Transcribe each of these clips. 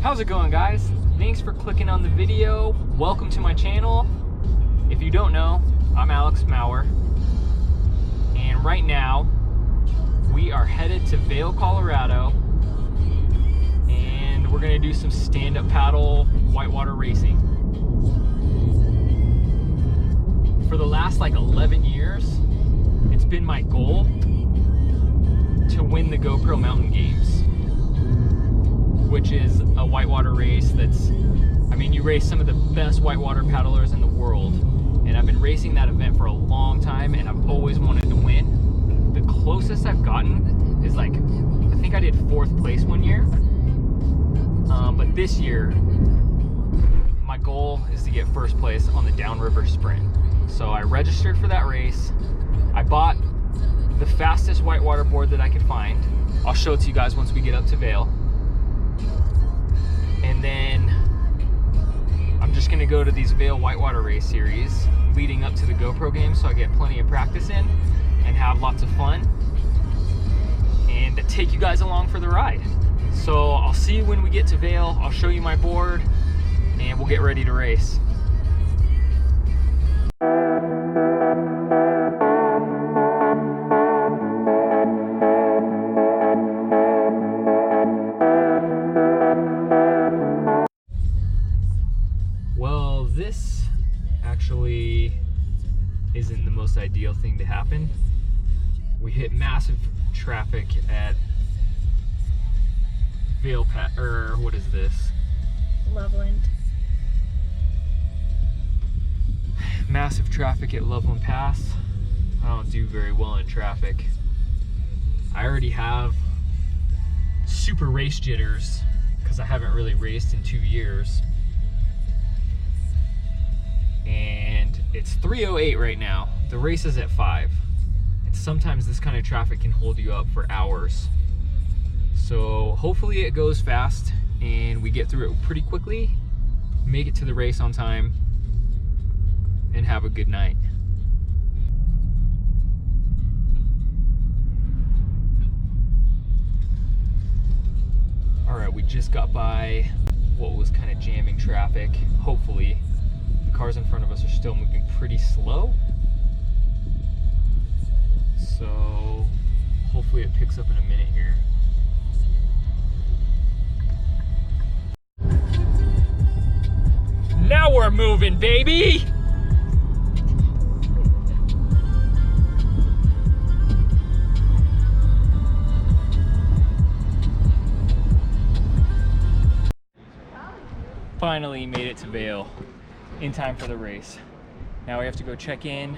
How's it going, guys? Thanks for clicking on the video. Welcome to my channel. If you don't know, I'm Alex Maurer, and right now we are headed to Vail, Colorado, and we're gonna do some stand-up paddle whitewater racing. For the last like 11 years, it's been my goal to win the GoPro Mountain Games, which is a whitewater race that's, I mean, you race some of the best whitewater paddlers in the world, and I've been racing that event for a long time, and I've always wanted to win. The closest I've gotten is like, I think I did 4th place one year, but this year, my goal is to get 1st place on the downriver sprint. So I registered for that race. I bought the fastest whitewater board that I could find. I'll show it to you guys once we get up to Vail. And then I'm just gonna go to these Vail Whitewater Race Series leading up to the GoPro Games, so I get plenty of practice in and have lots of fun and take you guys along for the ride. So I'll see you when we get to Vail. I'll show you my board and we'll get ready to race. Well, this actually isn't the most ideal thing to happen. We hit massive traffic at Vail, or what is this? Loveland. Massive traffic at Loveland Pass. I don't do very well in traffic. I already have super race jitters because I haven't really raced in 2 years. And it's 3:08 right now. The race is at 5. And sometimes this kind of traffic can hold you up for hours. So hopefully it goes fast and we get through it pretty quickly, make it to the race on time, and have a good night. All right, we just got by what was kind of jamming traffic. Hopefully the cars in front of us are still moving pretty slow. So hopefully it picks up in a minute here. Now we're moving, baby! Finally made it to Vail in time for the race. Now we have to go check in,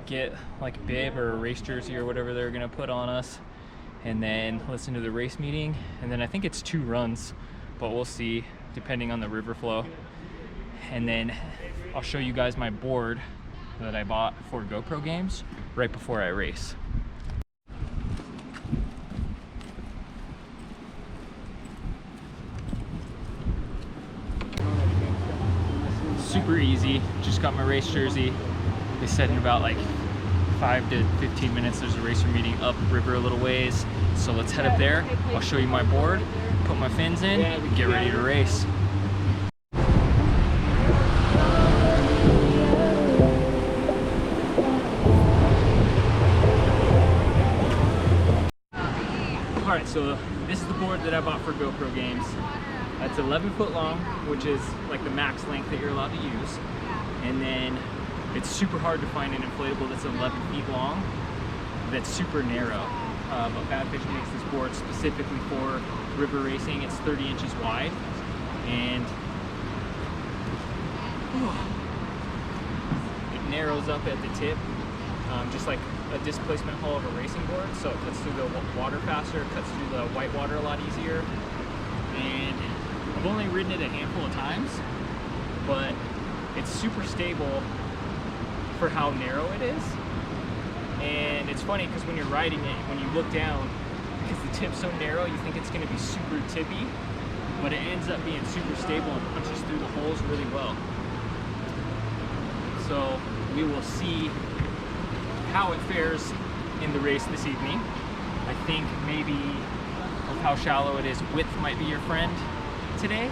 get like a bib or a race jersey or whatever they're gonna put on us, and then listen to the race meeting. And then I think it's 2 runs, but we'll see depending on the river flow. And then I'll show you guys my board that I bought for GoPro Games right before I race. Super easy, just got my race jersey. They said in about like 5 to 15 minutes there's a racer meeting up river a little ways. So let's head up there. I'll show you my board, put my fins in, get ready to race. Alright, so this is the board that I bought for GoPro Games. It's 11 foot long, which is like the max length that you're allowed to use. And then it's super hard to find an inflatable that's 11 feet long, that's super narrow. But Badfish makes this board specifically for river racing. It's 30 inches wide, and it narrows up at the tip, just like a displacement hull of a racing board. So it cuts through the water faster, it cuts through the white water a lot easier. And I've only ridden it a handful of times, but it's super stable for how narrow it is. And it's funny because when you're riding it, when you look down, because the tip's so narrow, you think it's going to be super tippy, but it ends up being super stable and punches through the holes really well. So we will see how it fares in the race this evening. I think maybe of how shallow it is, width might be your friend. today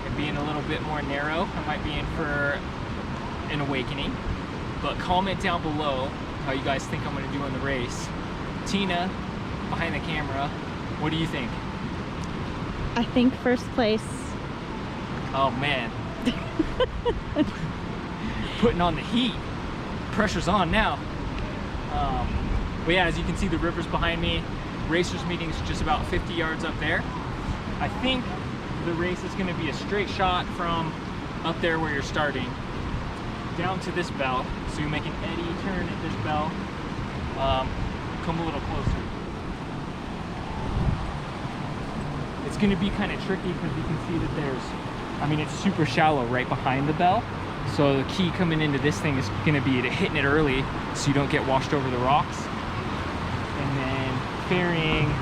and being a little bit more narrow. I might be in for an awakening, but comment down below how you guys think I'm gonna do in the race. Tina, behind the camera, what do you think? I think first place. Oh man. Putting on the heat. Pressure's on now. But yeah, as you can see, the river's behind me. Racers meeting's just about 50 yards up there. I think the race is gonna be a straight shot from up there where you're starting down to this bell. So you make an eddy turn at this bell. Come a little closer. It's gonna be kind of tricky because you can see that it's super shallow right behind the bell. So the key coming into this thing is gonna be to hitting it early so you don't get washed over the rocks. And then ferrying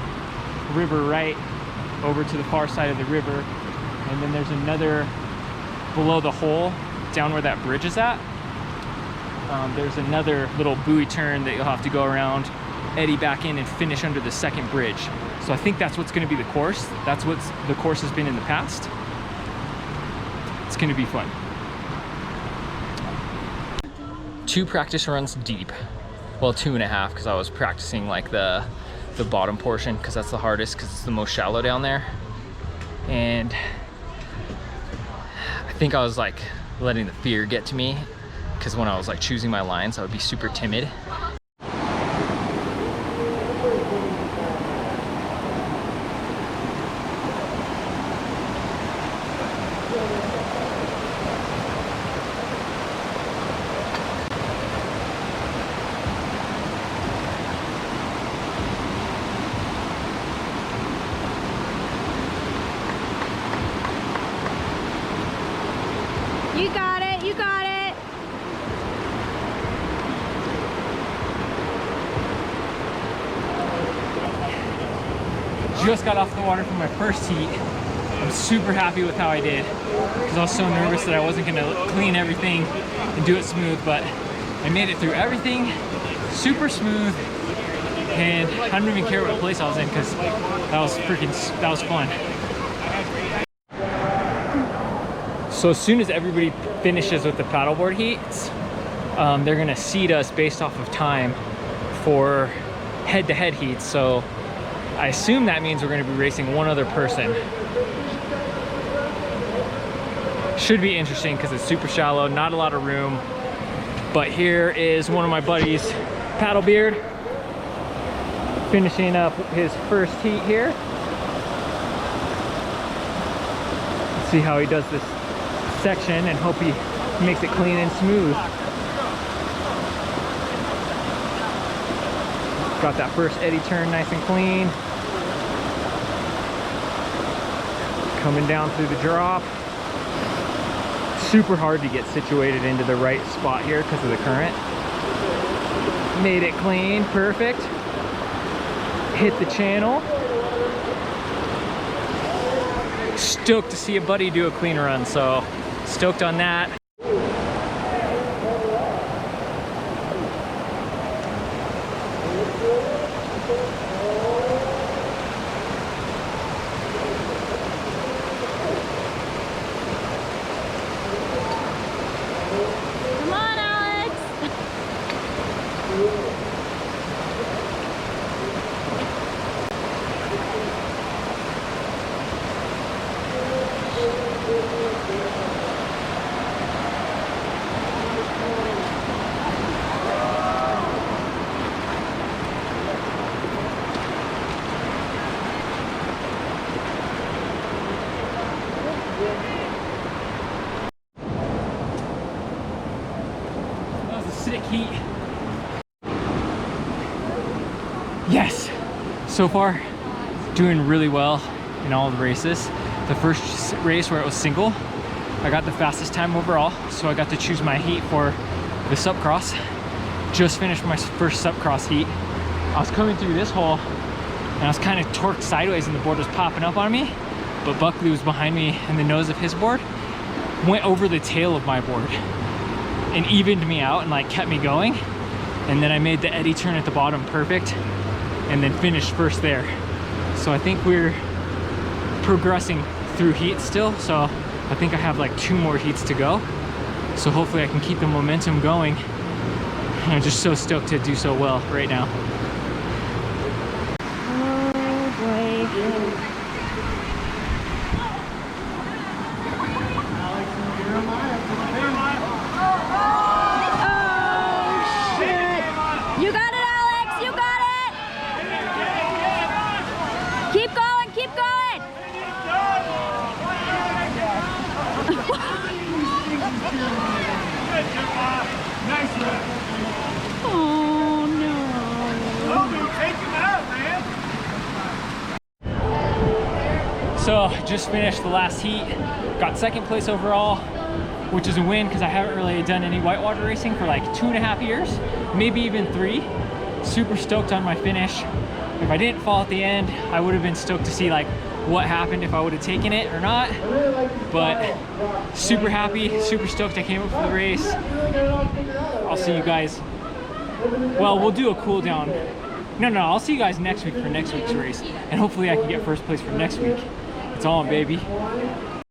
river right over to the far side of the river. And then there's another below the hole, down where that bridge is at. There's another little buoy turn that you'll have to go around, eddy back in and finish under the second bridge. So I think that's what's gonna be the course. That's what the course has been in the past. It's gonna be fun. 2 practice runs deep. Well, 2.5 because I was practicing like the bottom portion because that's the hardest because it's the most shallow down there. And I think I was like letting the fear get to me because when I was like choosing my lines, I would be super timid. You got it, you got it. Just got off the water from my first heat. I'm super happy with how I did because I was so nervous that I wasn't gonna clean everything and do it smooth, but I made it through everything super smooth, and I don't even care what place I was in because that was fun. So as soon as everybody finishes with the paddleboard heats, they're gonna seed us based off of time for head-to-head heats. So I assume that means we're gonna be racing one other person. Should be interesting because it's super shallow, not a lot of room. But here is one of my buddies, Paddlebeard, finishing up his first heat here. Let's see how he does this section and hope he makes it clean and smooth. Got that first eddy turn nice and clean. Coming down through the drop. Super hard to get situated into the right spot here because of the current. Made it clean, perfect. Hit the channel. Stoked to see a buddy do a clean run, so stoked on that. Come on, Alex. That was a sick heat. Yes, so far doing really well in all the races. The first race where it was single, I got the fastest time overall, so I got to choose my heat for the SUP Cross. Just finished my first SUP Cross heat. I was coming through this hole and I was kind of torqued sideways and the board was popping up on me, but Buckley was behind me and the nose of his board went over the tail of my board and evened me out and like kept me going. And then I made the eddy turn at the bottom perfect and then finished first there. So I think we're progressing through heats still, so I think I have like 2 more heats to go. So hopefully I can keep the momentum going. And I'm just so stoked to do so well right now. Oh boy. You got it, Alex! You got it! Keep going, keep going! Oh no. Take him out, man. So just finished the last heat, got 2nd place overall, which is a win because I haven't really done any whitewater racing for like 2.5 years, maybe even 3. Super stoked on my finish. If I didn't fall at the end, I would have been stoked to see like what happened if I would have taken it or not. But super happy, super stoked I came up for the race. I'll see you guys. Well, we'll do a cool down. No, I'll see you guys next week for next week's race. And hopefully I can get 1st place for next week. It's on, baby.